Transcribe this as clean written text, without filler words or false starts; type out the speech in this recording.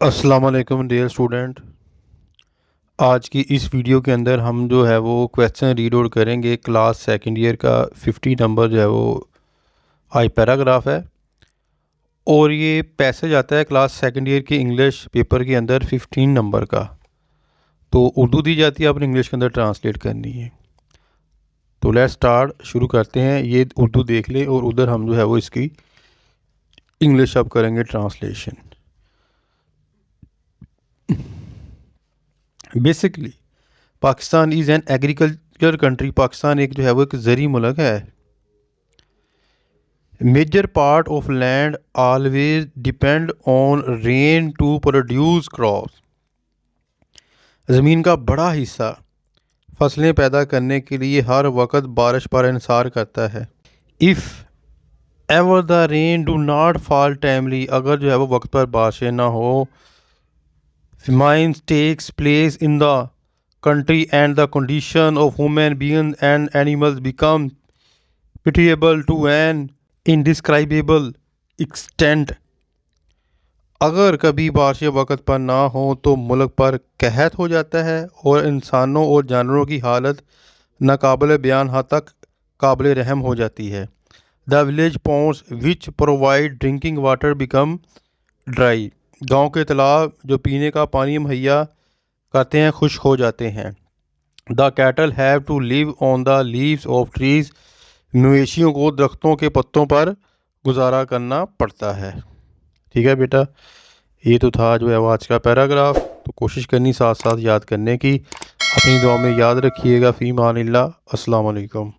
अस्सलाम वालेकुम dear student. आज की इस वीडियो के अंदर हम जो है वो क्वेश्चन रीड आउट करेंगे। क्लास सेकंड ईयर का 50 नंबर जो है वो आई पैराग्राफ है और ये पैसेज आता है क्लास सेकंड ईयर के इंग्लिश पेपर के अंदर 15 नंबर का। तो उर्दू दी जाती है, आपने इंग्लिश के अंदर ट्रांसलेट करनी है। तो लेट्स स्टार्ट, शुरू करते हैं। ये उर्दू देख लें और उधर हम जो है वो इसकी इंग्लिश अब करेंगे translation. Basically Pakistan is an agriculture country. Pakistan एक जो है वो एक ज़री मुल्क है। Major part of land always depend on rain to produce crops. ज़मीन का बड़ा हिस्सा फसलें पैदा करने के लिए हर वक्त बारिश पर इंसार करता है। If ever the rain do not fall timely, अगर जो है वो वक्त पर बारिशें ना हो, famines takes place in the country and the condition of human beings and animals become pitiable to an indescribable extent। अगर कभी बारिशें वक्त पर ना हो तो मुल्क पर कहत हो जाता है और इंसानों और जानवरों की हालत नाकाबिल बयान हद तक काबिल रहम हो जाती है। The village ponds which provide drinking water become dry. गांव के तालाब जो पीने का पानी मुहैया करते हैं खुश्क हो जाते हैं। The cattle have to live on the leaves of trees. मवेशियों को दरख्तों के पत्तों पर गुजारा करना पड़ता है। ठीक है बेटा, ये तो था जो है वो आज का पैराग्राफ। तो कोशिश करनी साथ साथ याद करने की। अपनी दुआ में याद रखिएगा। फ़ी मानिल्लाह। अस्सलाम वालेकुम।